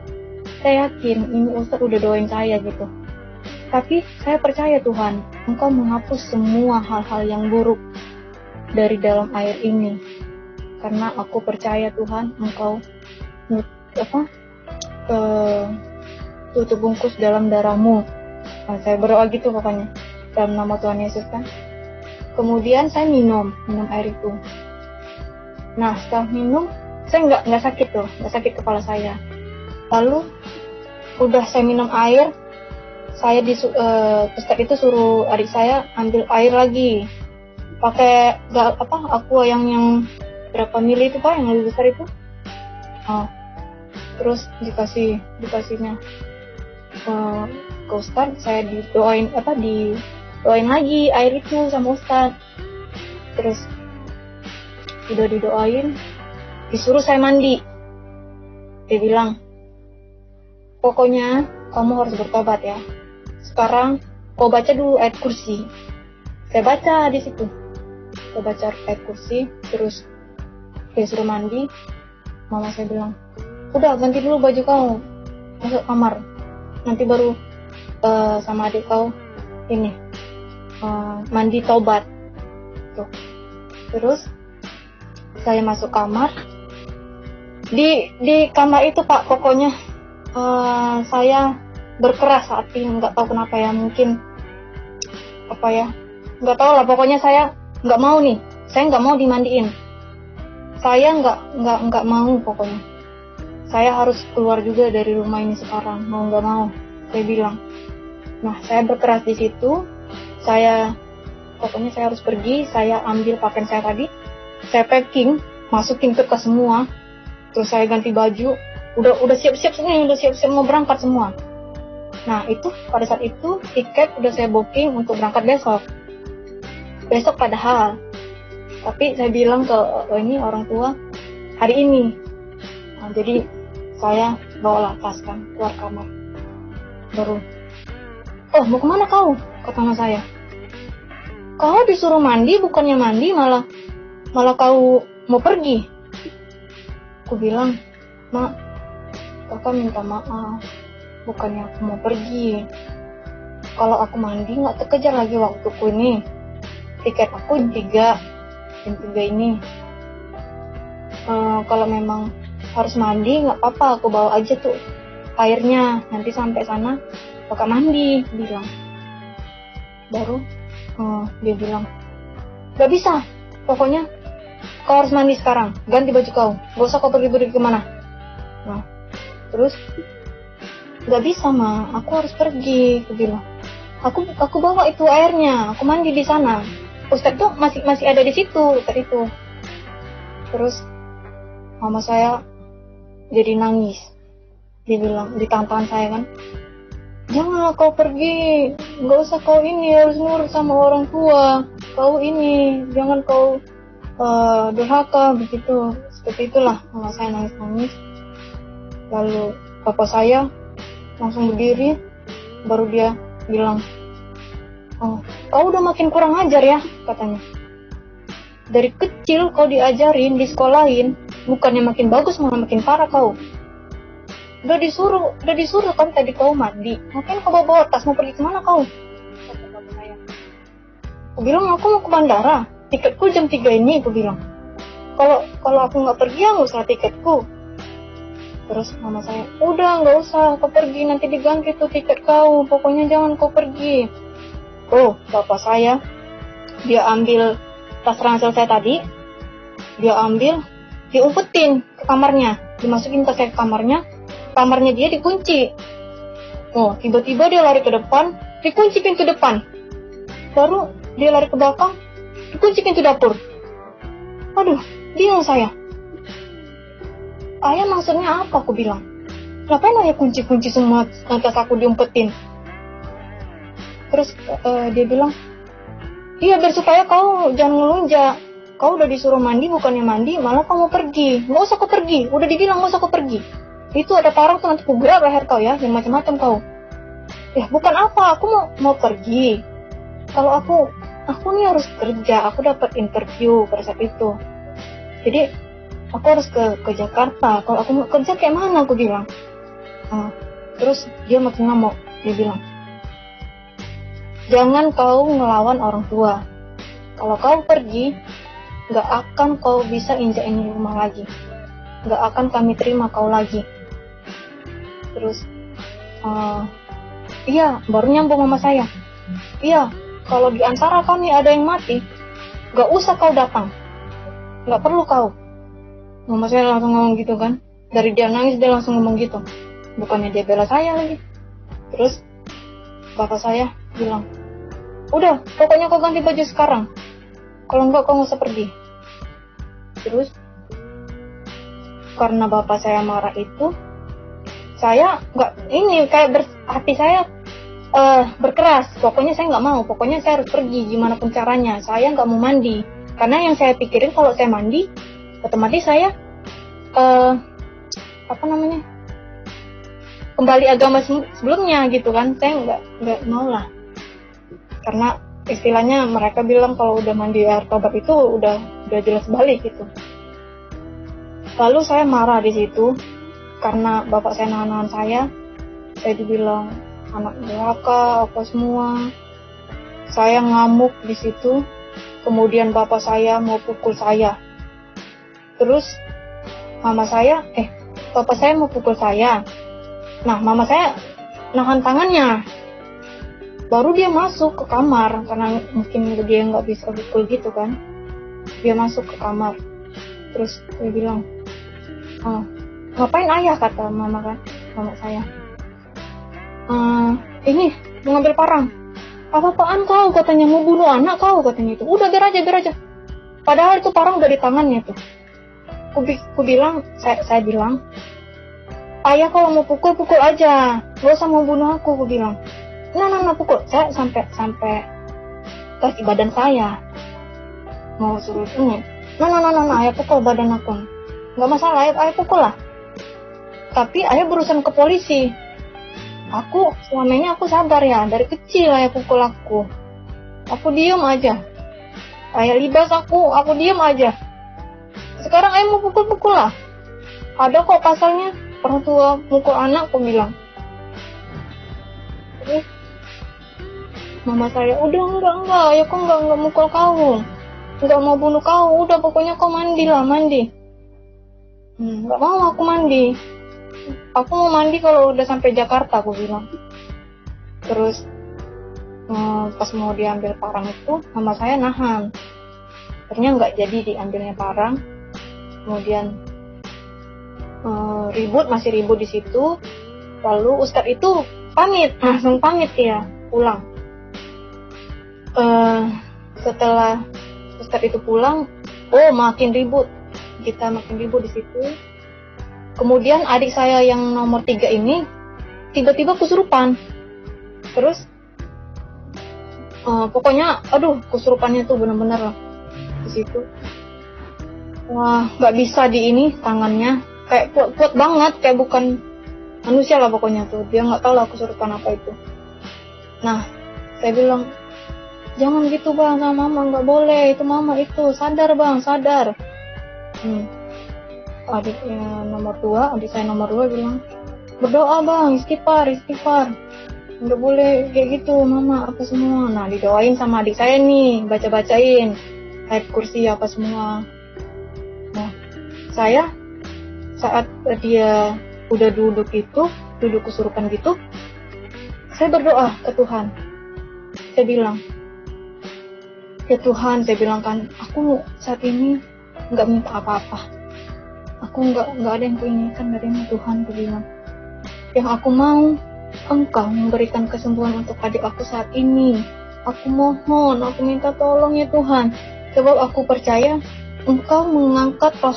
Saya yakin ini Ustaz udah doain saya gitu. Tapi saya percaya Tuhan, Engkau menghapus semua hal-hal yang buruk dari dalam air ini. Karena aku percaya Tuhan, Engkau tutup bungkus dalam darah-Mu. Nah, saya berdoa gitu pokoknya dalam nama Tuhan Yesus kan. Kemudian saya minum air itu. Nah setelah minum, saya nggak sakit kepala saya. Lalu udah saya minum air, saya Ustaz itu suruh adik saya ambil air lagi, pakai aqua yang berapa mili itu Pak, yang lebih besar itu. Terus dikasihnya ke Ustaz, saya didoain lagi air itu sama Ustaz. Terus udah didoain, disuruh saya mandi. Dia bilang, pokoknya kamu harus bertobat ya. Sekarang kau baca dulu ayat kursi. Saya baca di situ. Saya baca ayat kursi, terus dia suruh mandi. Mama saya bilang, udah ganti dulu baju kamu, masuk kamar. Nanti baru sama adik kau ini mandi taubat. Tuh. Terus saya masuk kamar. Di kamar itu Pak, pokoknya saya berkeras hati, nggak tahu kenapa ya, mungkin nggak tahu lah, pokoknya saya nggak mau nih, saya nggak mau dimandiin, saya nggak mau, pokoknya saya harus keluar juga dari rumah ini sekarang, mau nggak mau, saya bilang. Nah saya berkeras di situ, pokoknya saya harus pergi. Saya ambil pakaian saya tadi, saya packing, masukin ke tas semua, terus saya ganti baju, udah siap-siap mau berangkat semua. Nah itu pada saat itu tiket udah saya booking untuk berangkat besok padahal, tapi saya bilang ke orang tua hari ini. Nah, jadi saya bawa tas kan keluar kamar, baru mau kemana kau, kata mama saya. Kau disuruh mandi, bukannya mandi malah kau mau pergi. Aku bilang, Mak, kakak minta maaf, bukannya aku mau pergi. Kalau aku mandi nggak terkejar lagi waktuku ini. Tiket aku jam 3 ini. Kalau memang harus mandi nggak apa-apa, aku bawa aja tuh airnya. Nanti sampai sana kakak mandi, bilang. Baru dia bilang, gak bisa, pokoknya kau harus mandi sekarang, ganti baju kau, gak usah kau pergi kemana. Nah terus, gak bisa Ma, aku harus pergi, aku bilang. Aku bawa itu airnya, aku mandi di sana, Ustadz tuh masih ada di situ Ustadz itu. Terus mama saya jadi nangis. Dia bilang, ditahan saya kan, janganlah kau pergi, nggak usah kau ini, harus nurut sama orang tua. Kau ini, jangan kau durhaka begitu. Seperti itulah mama saya nangis-nangis. Lalu bapak saya langsung berdiri, baru dia bilang, oh, kau udah makin kurang ajar ya, katanya. Dari kecil kau diajarin, disekolahin, bukannya makin bagus malah makin parah kau. Udah disuruh kan tadi kau mandi, ngapain kau bawa tas, mau pergi kemana kau? Kata bapak saya. Aku bilang, aku mau ke bandara, tiketku jam 3 ini, aku bilang. Kalau aku nggak pergi ya nggak usah tiketku. Terus mama saya, udah nggak usah kau pergi, nanti diganti tuh tiket kau, pokoknya jangan kau pergi. Oh, bapak saya, dia ambil tas ransel saya tadi, dia ambil, diumpetin ke kamarnya, dimasukin tas saya ke kamarnya dia dikunci. Oh, tiba-tiba dia lari ke depan, dikunci pintu depan. Baru dia lari ke belakang, dikunci pintu dapur. Aduh, bingung saya. Ayah maksudnya apa, aku bilang. Ngapain ayah kunci-kunci semua tas aku diumpetin? Terus dia bilang, iya biar supaya kau jangan ngelunjak. Kau udah disuruh mandi, bukannya mandi, malah kau mau pergi. Nggak usah kau pergi, udah dibilang nggak usah kau pergi. Itu ada parang tuh, nanti ku gerak leher kau ya, yang macam-macam kau. Ya bukan apa, aku mau pergi. Kalau aku nih harus kerja, aku dapat interview pada saat itu. Jadi aku harus ke Jakarta. Kalau aku mau kerja kayak mana, aku bilang. Terus dia makin ngamuk, dia bilang, jangan kau ngelawan orang tua. Kalau kau pergi, gak akan kau bisa injak ini rumah lagi. Gak akan kami terima kau lagi. Terus iya, baru nyambung mama saya. Iya, kalau di antara kami ada yang mati, gak usah kau datang, gak perlu kau. Mama saya langsung ngomong gitu kan. Dari dia nangis dia langsung ngomong gitu. Bukannya dia bela saya lagi. Terus bapak saya bilang, udah, pokoknya kau ganti baju sekarang. Kalau enggak kau nggak usah pergi. Terus karena bapak saya marah itu, saya nggak ini kayak hati saya berkeras. Pokoknya saya nggak mau. Pokoknya saya harus pergi gimana pun caranya. Saya nggak mau mandi. Karena yang saya pikirin kalau saya mandi, otomatis saya kembali agama sebelumnya gitu kan. Saya nggak mau lah. Karena istilahnya mereka bilang kalau udah mandi air tobat itu udah jelas balik gitu. Lalu saya marah di situ karena bapak saya nahan saya dibilang anak neraka apa semua. Saya ngamuk di situ. Kemudian bapak saya mau pukul saya. Terus bapak saya mau pukul saya. Nah, mama saya nahan tangannya. Baru dia masuk ke kamar, karena mungkin dia nggak bisa pukul gitu kan. Dia masuk ke kamar. Terus dia bilang, ngapain ayah, kata mama saya. Ini mau ngambil parang. Apa-apaan kau, katanya, mau bunuh anak kau, katanya itu. Udah biar aja. Padahal itu parang udah di tangannya tuh. Ku bilang, saya bilang, ayah kalau mau pukul aja, gak usah mau bunuh aku, ku bilang. Nah, pukul. Saya sampai kaki badan saya. Mau suruh ini. Nah, ayah pukul badan aku. Gak masalah, ayah pukul lah. Tapi ayah berurusan ke polisi. Aku, selama ini aku sabar ya. Dari kecil ayah pukul aku. Aku diem aja. Ayah libas aku diem aja. Sekarang ayah mau pukul lah. Ada kok pasalnya. Orang tua mukul anak, aku bilang. Terus mama saya, udah enggak, ya kok enggak mukul kau, enggak mau bunuh kau, udah pokoknya kau mandi. Enggak mau aku mandi. Aku mau mandi kalau udah sampai Jakarta, aku bilang. Terus pas mau diambil parang itu, mama saya nahan. Ternyata enggak jadi diambilnya parang. Kemudian masih ribut di situ. Lalu Ustadz itu langsung pamit ya, pulang. setelah suster itu pulang, makin ribut. Kita makin ribut di situ. Kemudian adik saya yang nomor 3 ini tiba-tiba kesurupan. Terus pokoknya kesurupannya tuh benar-benar lah di situ. Wah, nggak bisa di ini tangannya kayak kuat banget, kayak bukan manusia lah pokoknya tuh. Dia nggak tahu lah kesurupan apa itu. Nah, saya bilang, jangan gitu bang sama mama, nggak boleh, itu mama itu, sadar bang, sadar. Adik saya nomor 2 bilang, berdoa bang, istighfar, nggak boleh kayak gitu mama, apa semua. Nah, didoain sama adik saya nih, baca-bacain ayat kursi apa semua. Nah, saya saat dia udah duduk kesurupan gitu, saya berdoa ke Tuhan. Saya bilang, ya Tuhan, saya bilang kan, aku saat ini nggak minta apa-apa. Aku nggak ada yang kuinginkan darimu Tuhan, aku bilang. Yang aku mau, Engkau memberikan kesembuhan untuk adik aku saat ini. Aku mohon, aku minta tolong ya Tuhan. Sebab aku percaya Engkau mengangkat roh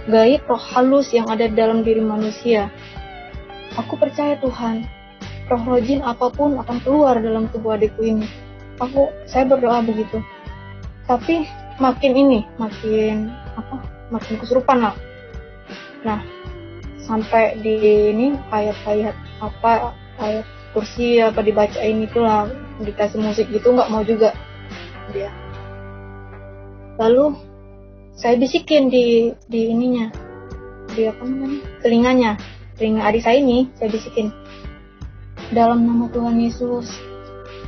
gaib, roh halus yang ada dalam diri manusia. Aku percaya Tuhan, roh jin apapun akan keluar dalam tubuh adikku ini. Saya berdoa begitu. Tapi makin kesurupan lah. Nah, sampai di ini ayat kursi apa dibacain itulah, dikasih musik gitu, nggak mau juga dia. Lalu saya bisikin di ininya, di telinganya, telinga adik saya ini, saya bisikin, dalam nama Tuhan Yesus,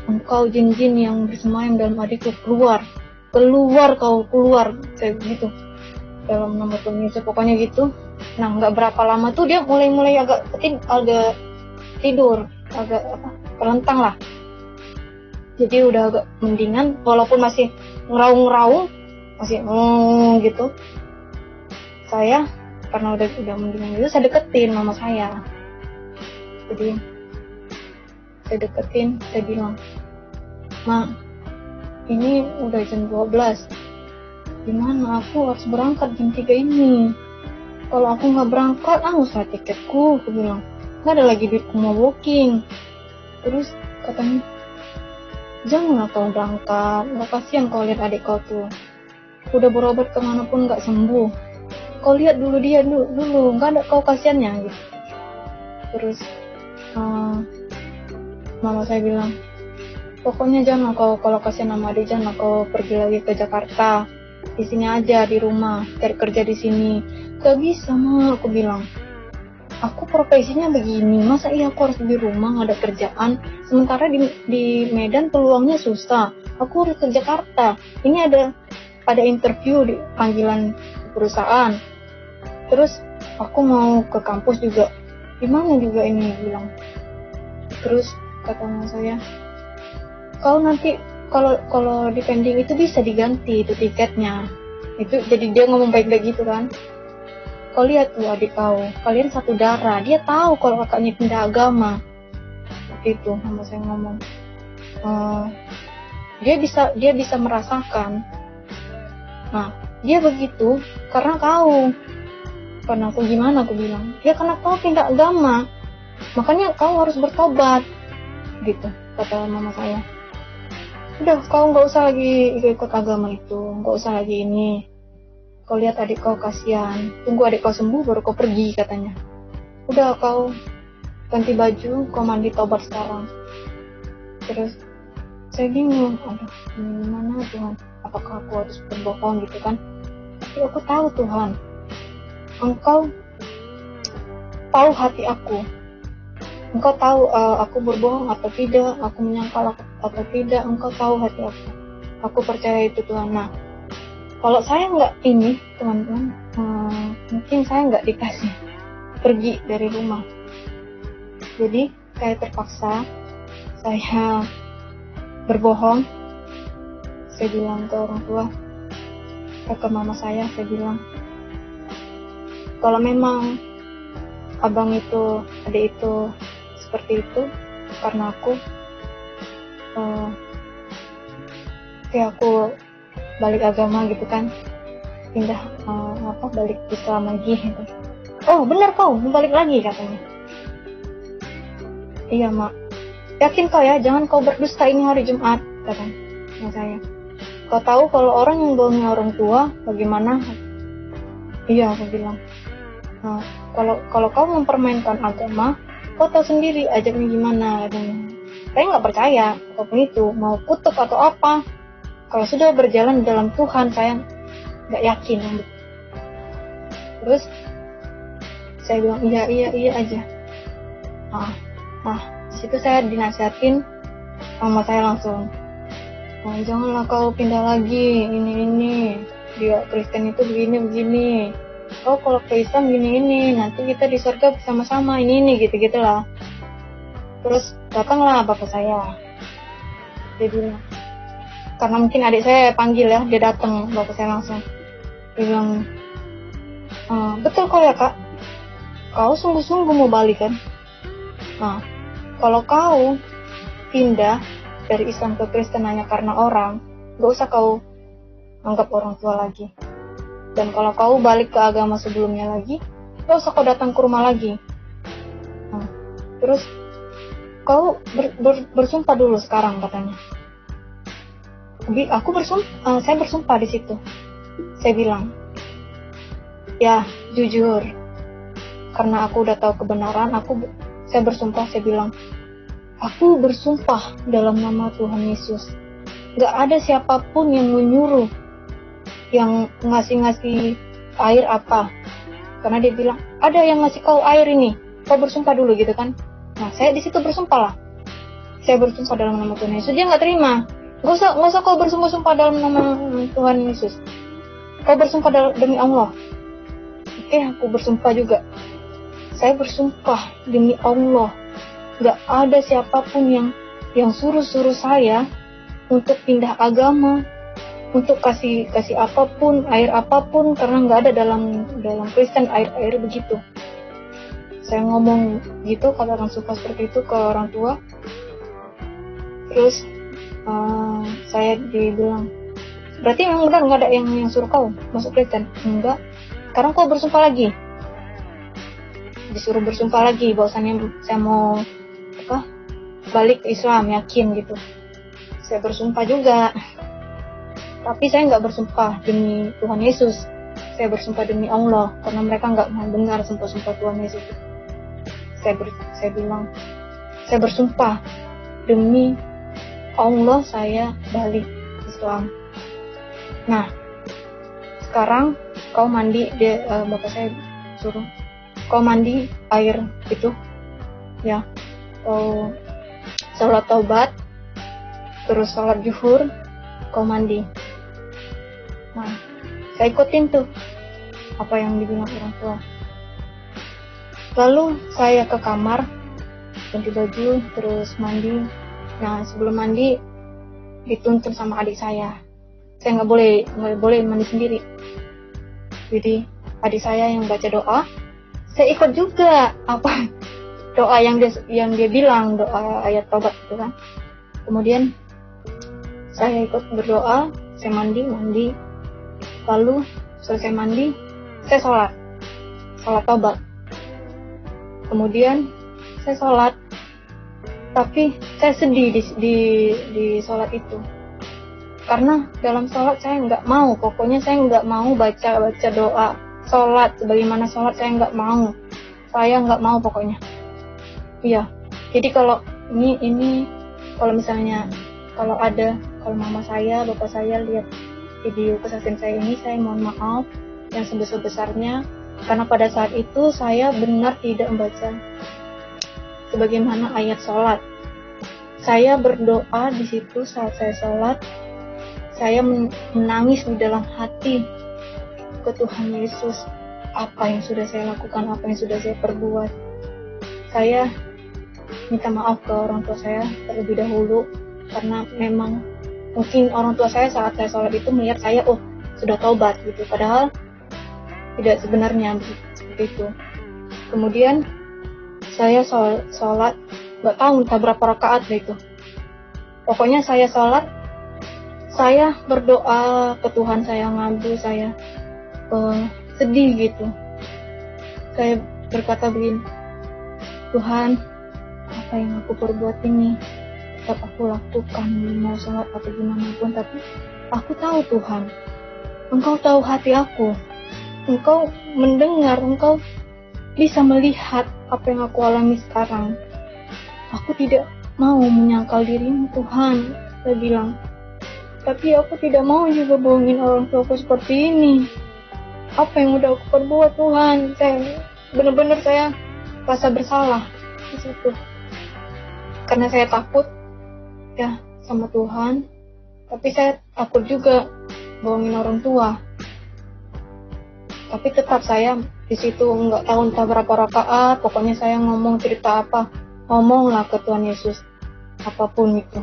engkau jin-jin yang bersemayam dalam adikku, keluar, saya begitu, dalam nama Tuhan Yesus, pokoknya gitu. Nah, nggak berapa lama tuh dia mulai agak tidur, agak terlentang lah. Jadi udah agak mendingan, walaupun masih ngeraung masih gitu. Saya karena udah mendingan gitu, saya deketin mama saya. Jadi saya deketin, saya bilang, "Ma, ini udah jam 12. Gimana aku harus berangkat jam 3 ini? Kalau aku nggak berangkat, usah tiketku," aku bilang. "Nggak ada lagi duit mau booking." Terus katanya, "Janganlah kau berangkat, nggak kasihan kau lihat adik kau tuh. Udah berobat kemanapun nggak sembuh. Kau lihat dulu dia dulu, nggak ada kau kasihannya." Gitu. Terus mama saya bilang, "Pokoknya jangan kau, kalau kasihan sama adik, jangan kau pergi lagi ke Jakarta. Di sini aja, di rumah, cari kerja di sini." "Gak bisa, Ma," aku bilang. "Aku profesinya begini, masa iya aku harus di rumah nggak ada kerjaan? Sementara di Medan peluangnya susah. Aku harus ke Jakarta. Ini ada interview di panggilan perusahaan. Terus aku mau ke kampus juga. Gimana juga ini," bilang. Terus kata mama saya, "Kau nanti kalau di pending itu bisa diganti itu tiketnya." Itu jadi dia ngomong baik-baik gitu kan. "Kau lihat tuh adik kau, kalian satu darah, dia tahu kalau kakaknya pindah agama." Itu mama saya ngomong. Dia bisa merasakan. Nah, dia begitu karena kau. Karena aku gimana, aku bilang. "Ya karena kau pindah agama, makanya kau harus bertobat." Gitu kata mama saya. "Udah, kau nggak usah lagi ikut agama itu, nggak usah lagi ini. Kau lihat adik kau kasihan, tunggu adik kau sembuh baru kau pergi," katanya. "Udah, kau ganti baju, kau mandi tobat sekarang." Terus saya bingung, gimana Tuhan, apakah aku harus berbohong gitu kan? Tapi aku tahu Tuhan, Engkau tahu hati aku. Engkau tahu aku berbohong atau tidak, aku menyangkal atau tidak. Engkau tahu hati aku. Aku percaya itu Tuhan. Nah, kalau saya nggak ini, teman-teman, mungkin saya nggak dikasih pergi dari rumah. Jadi saya terpaksa, saya berbohong. Saya bilang ke orang tua, ke mama saya bilang, kalau memang abang itu, adik itu seperti itu karena aku, oke, aku balik agama gitu kan, pindah balik Islam lagi gitu. Oh benar kau mau balik lagi katanya. Iya mak, yakin kau ya, jangan kau berdusta, ini hari Jumat katanya sama saya. Kau tahu kalau orang yang bohongi orang tua bagaimana? Iya, aku bilang. Nah, kalau kau mempermainkan agama, kau tahu sendiri ajaknya gimana katanya. Saya nggak percaya apapun itu, mau kutuk atau apa. Kalau sudah berjalan dalam Tuhan, saya nggak yakin. Terus saya bilang iya aja. Nah, di situ saya dinasihatin sama saya langsung. Nah, janganlah kau pindah lagi, ini dia Kristen itu begini. Oh kalau ke Islam gini, nanti kita di surga bersama-sama ini gitu-gitulah. Terus datanglah bapak saya. Dia bilang, karena mungkin adik saya panggil ya, dia datang, bapak saya langsung. Dia bilang, betul kok ya kak, kau sungguh-sungguh mau balik kan? Nah, kalau kau pindah dari Islam ke Kristen hanya karena orang, gak usah kau anggap orang tua lagi. Dan kalau kau balik ke agama sebelumnya lagi, gak usah kau datang ke rumah lagi. Nah, terus kau bersumpah dulu sekarang katanya. Saya bersumpah di situ. Saya bilang, ya jujur, karena aku udah tahu kebenaran, saya bersumpah. Saya bilang, aku bersumpah dalam nama Tuhan Yesus, gak ada siapapun yang menyuruh, yang ngasih air apa. Karena dia bilang, ada yang ngasih kau air ini, kau bersumpah dulu gitu kan. Nah, saya di situ bersumpah lah. Saya bersumpah dalam nama Tuhan Yesus. Dia nggak terima. Nggak usah kau bersumpah dalam nama Tuhan Yesus. Kau bersumpah demi Allah. Oke, aku bersumpah juga. Saya bersumpah demi Allah. Nggak ada siapapun yang suruh saya untuk pindah agama, untuk kasih apapun, air apapun, karena nggak ada dalam Kristen air begitu. Saya ngomong gitu, kalau orang suka seperti itu ke orang tua. Terus saya dibilang, berarti memang benar nggak ada yang suruh kau masuk Kristen? Enggak. Sekarang kau bersumpah lagi. Disuruh bersumpah lagi bahwasannya saya mau balik ke Islam, yakin gitu. Saya bersumpah juga. Tapi saya nggak bersumpah demi Tuhan Yesus. Saya bersumpah demi Allah, karena mereka nggak mau dengar sumpah-sumpah Tuhan Yesus. Saya bilang, saya bersumpah demi Allah saya balik Islam. Nah, sekarang kau mandi, bapak saya suruh kau mandi air itu, ya, kau sholat taubat, terus sholat zuhur, kau mandi. Nah, saya ikutin tuh apa yang dibilang orang tua. Lalu saya ke kamar, ganti baju, terus mandi. Nah, sebelum mandi dituntun sama adik saya. Saya nggak boleh mandi sendiri. Jadi adik saya yang baca doa, saya ikut juga apa doa yang dia bilang, doa ayat taubat itu kan. Kemudian saya ikut berdoa, saya mandi. Lalu selesai mandi, saya sholat taubat. Kemudian saya sholat, tapi saya sedih di sholat itu, karena dalam sholat saya nggak mau, pokoknya saya nggak mau baca doa sholat sebagaimana sholat, saya nggak mau pokoknya. Iya, jadi kalau ini kalau misalnya kalau mama saya, bapak saya lihat video kesaksian saya ini, saya mohon maaf yang sebesar-besarnya, karena pada saat itu saya benar tidak membaca sebagaimana ayat sholat. Saya berdoa di situ saat saya sholat, saya menangis di dalam hati ke Tuhan Yesus. Apa yang sudah saya lakukan, apa yang sudah saya perbuat. Saya minta maaf ke orang tua saya terlebih dahulu, karena memang mungkin orang tua saya saat saya sholat itu melihat saya, sudah taubat gitu, padahal tidak sebenarnya seperti itu. Kemudian saya sholat, nggak tahu entah berapa rakaat itu. Pokoknya saya sholat, saya berdoa ke Tuhan, saya ngadu, saya sedih gitu. Saya berkata begini, Tuhan, apa yang aku perbuat ini tetap aku lakukan, mau sholat atau gimana pun, tapi aku tahu Tuhan, Engkau tahu hati aku, Engkau mendengar, Engkau bisa melihat apa yang aku alami sekarang. Aku tidak mau menyangkal dirimu Tuhan, saya bilang. Tapi aku tidak mau juga bohongin orang tuaku seperti ini. Apa yang udah aku perbuat Tuhan? Saya benar-benar saya rasa bersalah di situ. Karena saya takut ya sama Tuhan, tapi saya takut juga bohongin orang tua. Tapi tetap saya di situ nggak tahu entah berapa rakaat, pokoknya saya ngomong cerita apa, ngomonglah ke Tuhan Yesus apapun itu.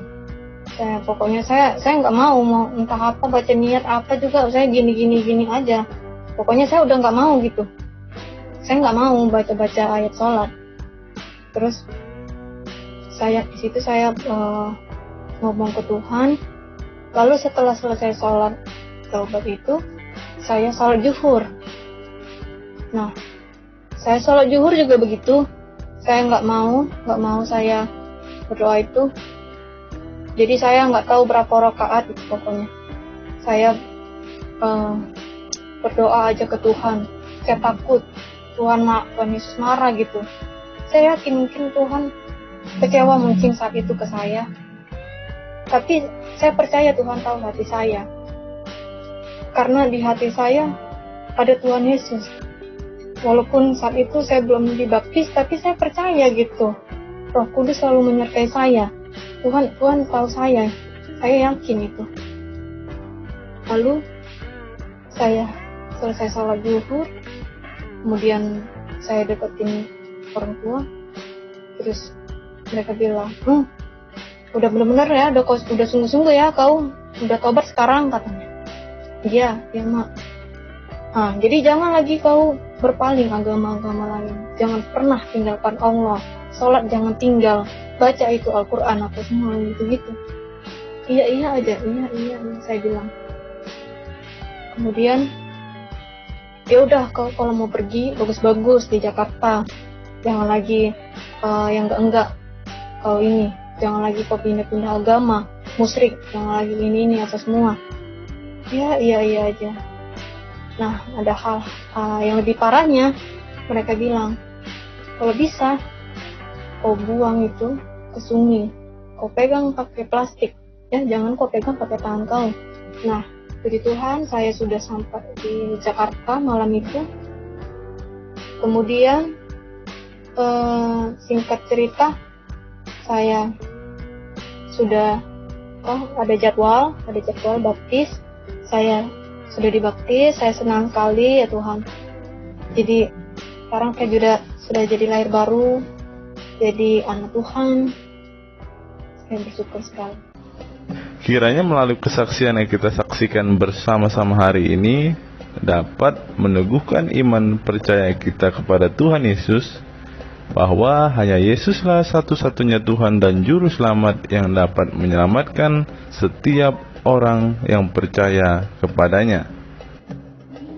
Pokoknya saya nggak mau entah apa, baca niat apa juga, saya gini aja. Pokoknya saya udah nggak mau gitu. Saya nggak mau baca ayat sholat. Terus saya di situ saya ngomong ke Tuhan. Lalu setelah selesai sholat taubat itu, saya sholat zuhur. Nah, saya sholat zuhur juga begitu. Saya nggak mau saya berdoa itu. Jadi saya nggak tahu berapa rakaat itu pokoknya. Saya berdoa aja ke Tuhan. Saya takut Tuhan Yesus marah gitu. Saya yakin mungkin Tuhan kecewa mungkin saat itu ke saya. Tapi saya percaya Tuhan tahu hati saya. Karena di hati saya ada Tuhan Yesus. Walaupun saat itu saya belum dibaptis, tapi saya percaya gitu. Roh Kudus selalu menyertai saya. Tuhan tahu saya yakin itu. Lalu saya selesai sholat zuhur, kemudian saya deketin orang tua, terus mereka bilang, udah benar-benar ya, udah sungguh-sungguh ya kau, udah tobat sekarang katanya. Iya mak. Nah, jadi jangan lagi kau berpaling agama-agama lain, jangan pernah tinggalkan Allah, sholat jangan tinggal, baca itu Al-Quran apa semua gitu. Iya aja, iya saya bilang. Kemudian ya udah, kau kalau mau pergi bagus-bagus di Jakarta, jangan lagi yang enggak kau ini, jangan lagi kau pindah-pindah agama, musyrik, jangan lagi ini apa semua. Iya aja. Nah, ada hal yang lebih parahnya, mereka bilang kalau bisa kau buang itu ke sungai, kau pegang pakai plastik ya, jangan kau pegang pakai tangan kau. Nah, puji Tuhan saya sudah sampai di Jakarta malam itu. Kemudian singkat cerita, saya sudah ada jadwal baptis. Saya sudah dibaptis, saya senang sekali ya Tuhan. Jadi sekarang saya sudah jadi lahir baru, jadi anak Tuhan. Saya bersyukur sekali. Kiranya melalui kesaksian yang kita saksikan bersama-sama hari ini dapat meneguhkan iman percaya kita kepada Tuhan Yesus, bahwa hanya Yesuslah satu-satunya Tuhan dan Juru Selamat yang dapat menyelamatkan setiap orang yang percaya kepadanya.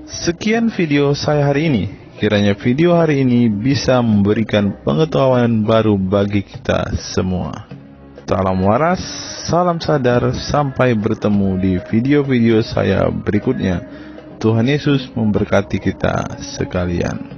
Sekian video saya hari ini. Kiranya video hari ini bisa memberikan pengetahuan baru bagi kita semua. Salam waras, salam sadar, sampai bertemu di video-video saya berikutnya. Tuhan Yesus memberkati kita sekalian.